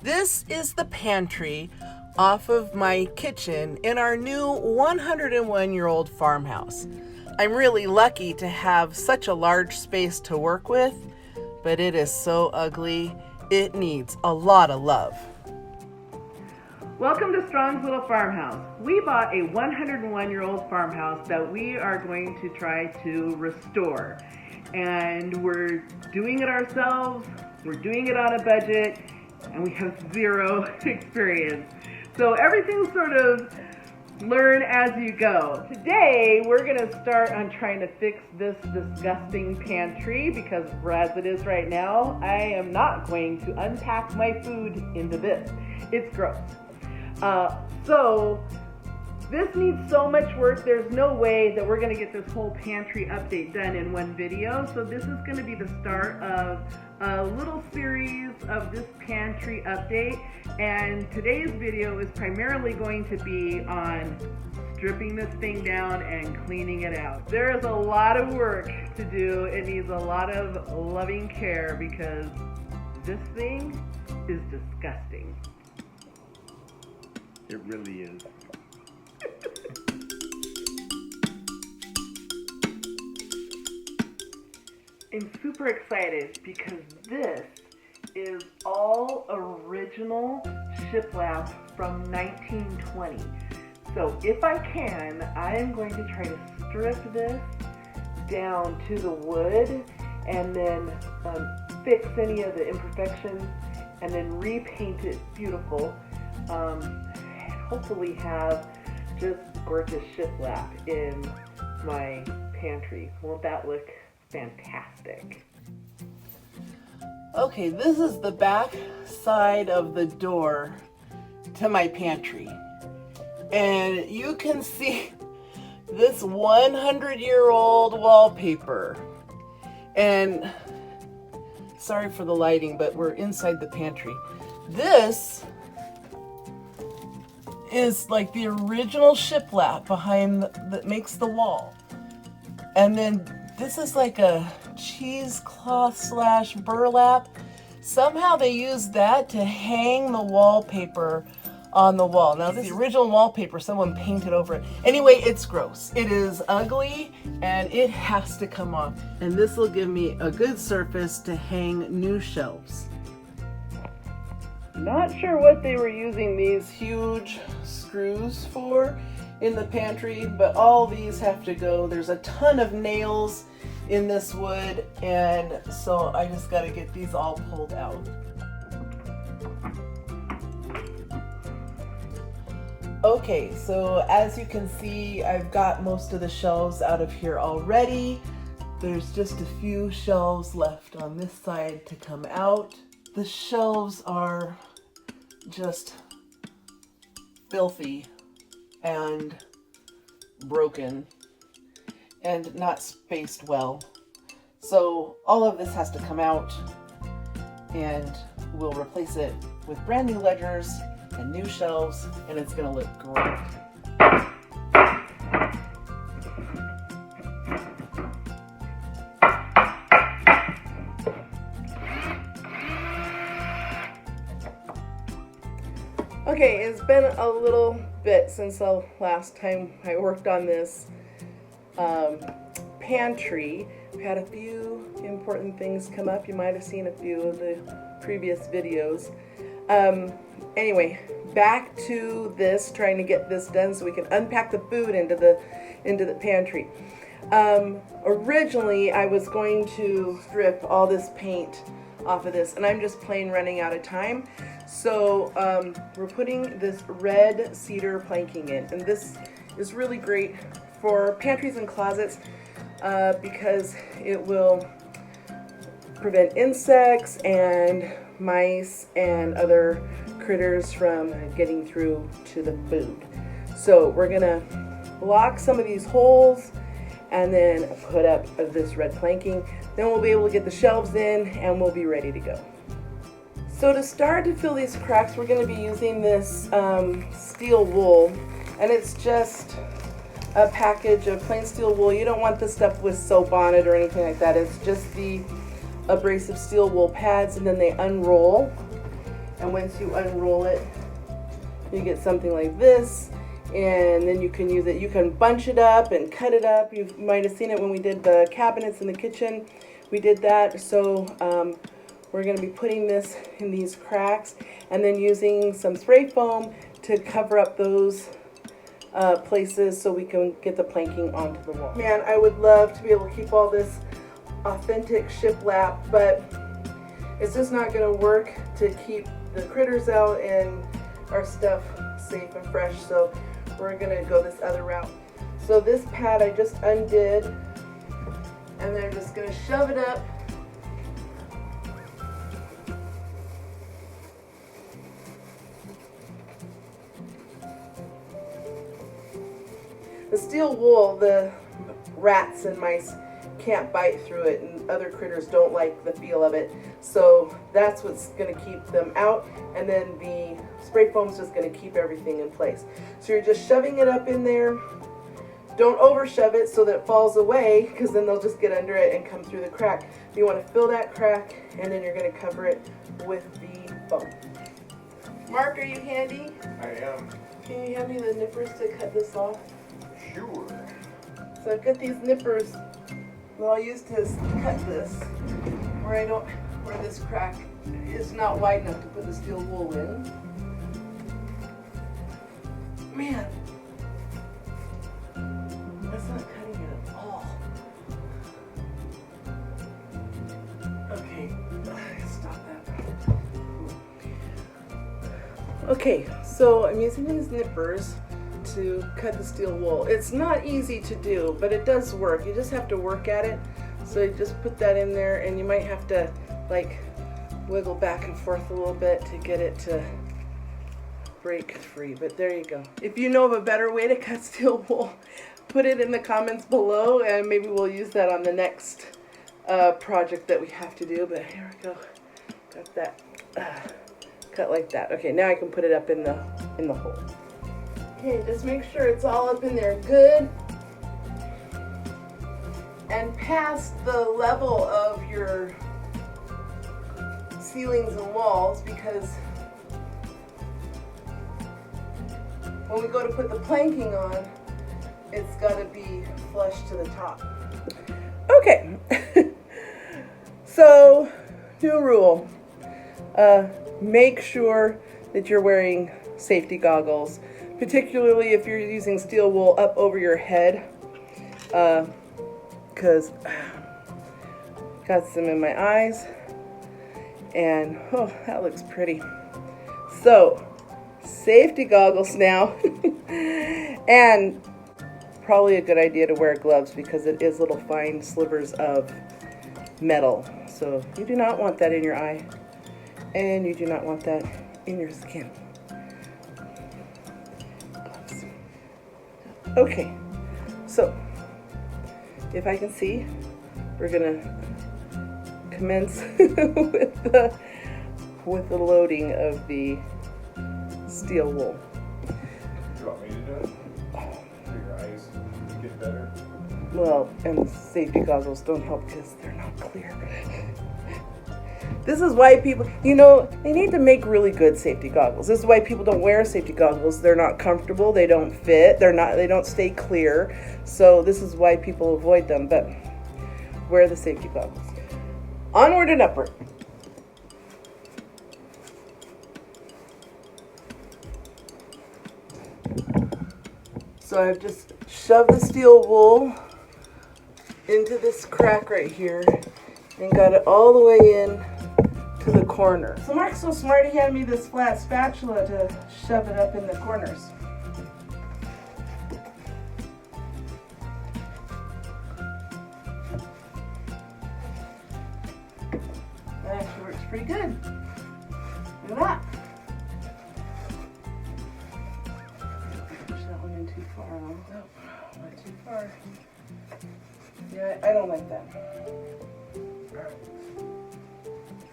This is the pantry off of my kitchen in our new 101-year-old farmhouse. I'm really lucky to have such a large space to work with, but it is so ugly. It needs a lot of love. Welcome to Strong's Little Farmhouse. We bought a 101-year-old farmhouse that we are going to try to restore. And we're doing it ourselves, we're doing it on a budget, and we have zero experience. So everything's sort of learn as you go. Today, we're gonna start on trying to fix this disgusting pantry because as it is right now, I am not going to unpack my food into this. It's gross. So this needs so much work. There's no way that we're gonna get this whole pantry update done in one video. So this is gonna be the start of a little series of this pantry update. And today's video is primarily going to be on stripping this thing down and cleaning it out. There is a lot of work to do. It needs a lot of loving care because this thing is disgusting. It really is. I'm super excited because this is all original shiplap from 1920. So if I can, I am going to try to strip this down to the wood and then fix any of the imperfections and then repaint it beautiful. Hopefully have just gorgeous shiplap in my pantry. Won't that look fantastic? Okay, this is the back side of the door to my pantry. And you can see this 100-year-old wallpaper. And sorry for the lighting, but we're inside the pantry. This is like the original shiplap behind that makes the wall. And then this is like a cheesecloth slash burlap. Somehow they use that to hang the wallpaper on the wall. Now this is the original wallpaper, someone painted over it. Anyway, it's gross. It is ugly and it has to come off. And this will give me a good surface to hang new shelves. Not sure what they were using these huge screws for in the pantry, but all these have to go. There's a ton of nails in this wood, and so I just got to get these all pulled out. Okay, so as you can see, I've got most of the shelves out of here already. There's just a few shelves left on this side to come out. The shelves are just filthy and broken and not spaced well. So all of this has to come out and we'll replace it with brand new ledgers and new shelves and it's gonna look great. Okay, it's been a little bit since the last time I worked on this pantry. We had a few important things come up. You might have seen a few of the previous videos. Anyway, back to this, trying to get this done so we can unpack the food into the pantry. Originally, I was going to strip all this paint off of this, and I'm just plain running out of time. So we're putting this red cedar planking in, and this is really great for pantries and closets because it will prevent insects and mice and other critters from getting through to the food. So we're gonna block some of these holes and then put up this red planking. Then we'll be able to get the shelves in and we'll be ready to go. So to start to fill these cracks, we're going to be using this steel wool, and it's just a package of plain steel wool. You don't want the stuff with soap on it or anything like that. It's just the abrasive steel wool pads, and then they unroll And once you unroll it, you get something like this, and then you can use it. You can bunch it up and cut it up. You might have seen it when we did the cabinets in the kitchen. We did that. So we're going to be putting this in these cracks and then using some spray foam to cover up those places so we can get the planking onto the wall. Man, I would love to be able to keep all this authentic shiplap, but it's just not going to work to keep the critters out and our stuff safe and fresh, so we're going to go this other route. So this pad I just undid, and then I'm just going to shove it up. The steel wool, the rats and mice can't bite through it, and other critters don't like the feel of it, so that's what's going to keep them out, and then the spray foam is just going to keep everything in place. So you're just shoving it up in there. Don't over shove it so that it falls away, because then they'll just get under it and come through the crack. You want to fill that crack, and then you're going to cover it with the foam. Mark, are you handy? I am. Can you hand me the nippers to cut this off? Sure. So I've got these nippers that I'll use to cut this where this crack is not wide enough to put the steel wool in. Man, that's not cutting it at all. Okay, stop that. Okay, so I'm using these nippers to cut the steel wool. It's not easy to do, but it does work. You just have to work at it. So you just put that in there, and you might have to like wiggle back and forth a little bit to get it to break free, but there you go. If you know of a better way to cut steel wool, put it in the comments below, and maybe we'll use that on the next project that we have to do. But here we go. Got that cut like that. Okay, now I can put it up in the hole. Okay, just make sure it's all up in there good and past the level of your ceilings and walls, because when we go to put the planking on, it's got to be flush to the top. Okay, so new rule, make sure that you're wearing safety goggles, particularly if you're using steel wool up over your head, because got some in my eyes, and oh, that looks pretty. So safety goggles now, and probably a good idea to wear gloves because it is little fine slivers of metal, so you do not want that in your eye, and you do not want that in your skin. Okay, so if I can see, we're gonna commence with the loading of the steel wool. Do you want me to do it? So your eyes get better? Well, and safety goggles don't help because they're not clear. This is why people, you know, they need to make really good safety goggles. This is why people don't wear safety goggles. They're not comfortable, they don't fit, they don't stay clear. So this is why people avoid them, but wear the safety goggles. Onward and upward. So I've just shoved the steel wool into this crack right here and got it all the way in to the corner. So Mark's so smart, he had me this flat spatula to shove it up in the corners. That actually works pretty good. Look at that. Push that one in too far. Nope, not too far. Yeah, I don't like that.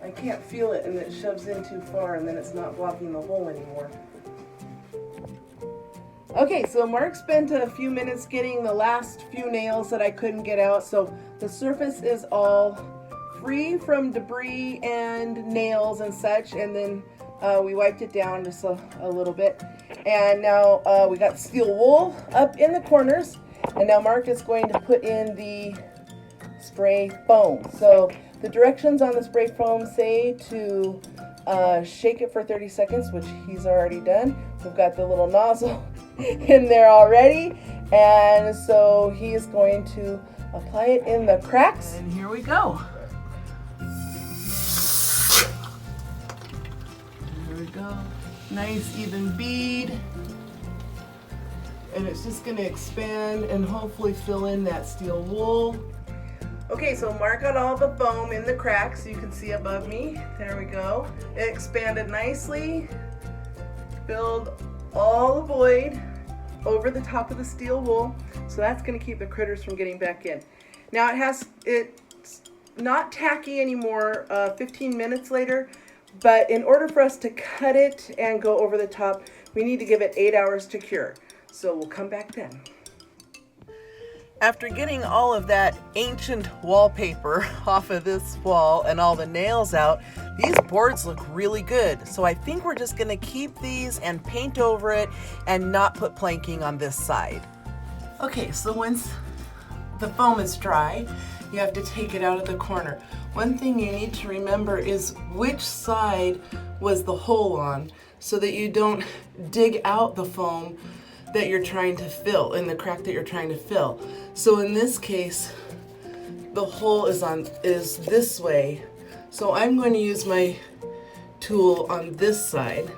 I can't feel it, and it shoves in too far, and then it's not blocking the hole anymore. Okay, so Mark spent a few minutes getting the last few nails that I couldn't get out, so the surface is all free from debris and nails and such, and then We wiped it down just a little bit. And now we got steel wool up in the corners. And now Mark is going to put in the spray foam. So the directions on the spray foam say to shake it for 30 seconds, which he's already done. We've got the little nozzle in there already. And so he is going to apply it in the cracks. And here we go. There we go. Nice even bead. And it's just going to expand and hopefully fill in that steel wool. Okay, so Mark got all the foam in the cracks. You can see above me. There we go. It expanded nicely. Filled all the void over the top of the steel wool. So that's going to keep the critters from getting back in. Now it's not tacky anymore 15 minutes later, but in order for us to cut it and go over the top, we need to give it 8 hours to cure. So we'll come back then. After getting all of that ancient wallpaper off of this wall and all the nails out, these boards look really good. So I think we're just gonna keep these and paint over it and not put planking on this side. Okay, so once the foam is dry, you have to take it out of the corner. One thing you need to remember is which side was the hole on so that you don't dig out the foam that you're trying to fill, in the crack that you're trying to fill. So in this case, the hole is this way. So I'm going to use my tool on this side.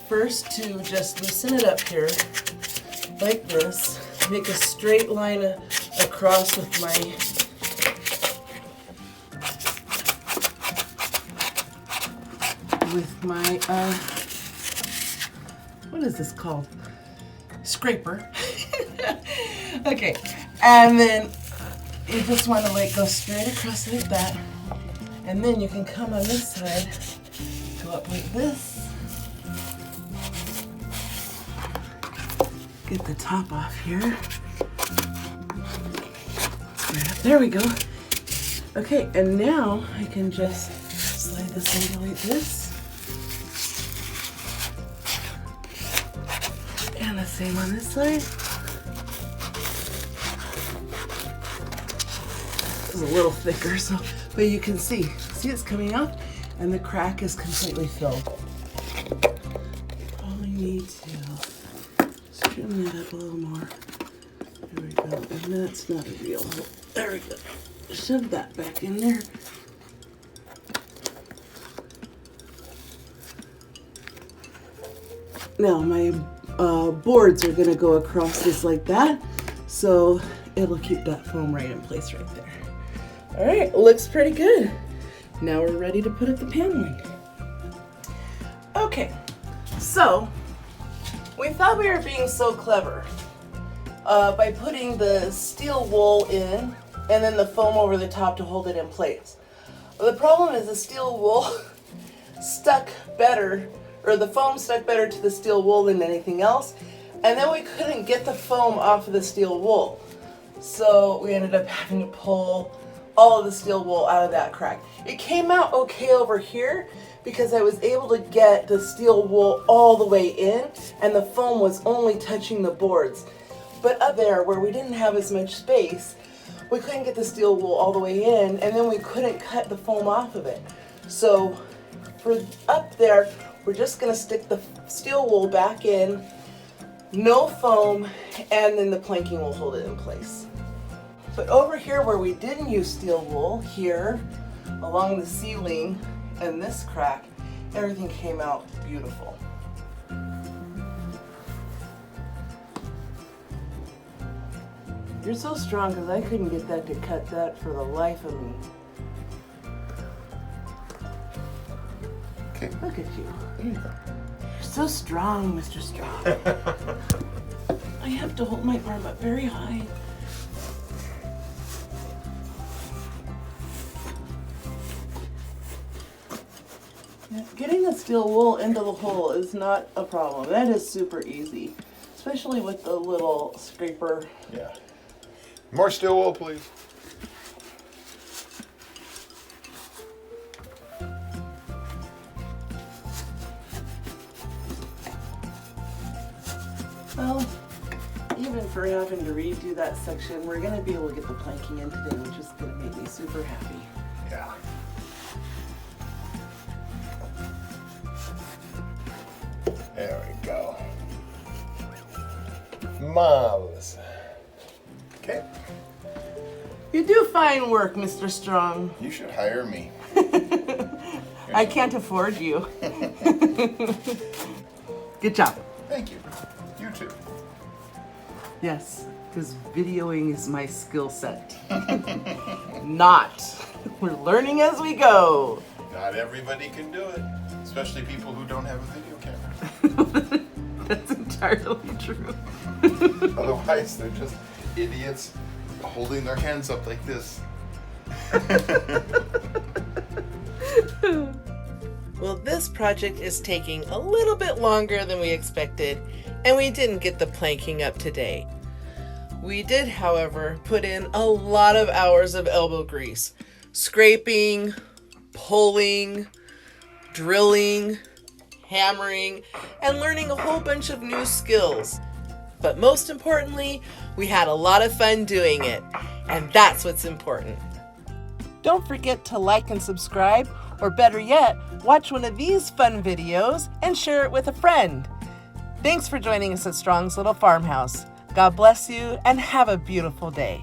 First to just loosen it up here, like this. Make a straight line across with my what is this called? Scraper. Okay, and then you just want to like go straight across like that, and then you can come on this side, go up like this, get the top off here. There we go. Okay, and now I can just slide this over like this. And the same on this side. It's a little thicker, so but you can see it's coming out, and the crack is completely filled. All I need to trim that up a little more. There we go, and that's not a real hole. There we go. Shove that back in there. Now my boards are going to go across this like that, so it'll keep that foam right in place right there. All right, looks pretty good. Now we're ready to put up the paneling. Okay, so we thought we were being so clever by putting the steel wool in and then the foam over the top to hold it in place. Well, the problem is the steel wool stuck better, or the foam stuck better to the steel wool than anything else, and then we couldn't get the foam off of the steel wool. So we ended up having to pull all of the steel wool out of that crack. It came out okay over here because I was able to get the steel wool all the way in and the foam was only touching the boards. But up there where we didn't have as much space, we couldn't get the steel wool all the way in, and then we couldn't cut the foam off of it. So for up there, we're just gonna stick the steel wool back in, no foam, and then the planking will hold it in place. But over here where we didn't use steel wool, here, along the ceiling and this crack, everything came out beautiful. You're so strong because I couldn't get that to cut that for the life of me. Okay. Look at you. You're so strong, Mr. Strong. I have to hold my arm up very high. Getting the steel wool into the hole is not a problem. That is super easy, especially with the little scraper. Yeah. More steel wool, please. Well, even for having to redo that section, we're gonna be able to get the planking in today, which is gonna make me super happy. Yeah. There we go. Marvelous. Okay. You do fine work, Mr. Strong. You should hire me. I can't afford you. Good job. Thank you. You too. Yes, because videoing is my skill set. Not. We're learning as we go. Not everybody can do it, especially people who don't have a video camera. That's entirely true. Otherwise, they're just idiots holding their hands up like this. Well, this project is taking a little bit longer than we expected, and we didn't get the planking up today. We did, however, put in a lot of hours of elbow grease, scraping, pulling, drilling, hammering, and learning a whole bunch of new skills. But most importantly, we had a lot of fun doing it, and that's what's important. Don't forget to like and subscribe, or better yet, watch one of these fun videos and share it with a friend. Thanks for joining us at Strong's Little Farmhouse. God bless you and have a beautiful day.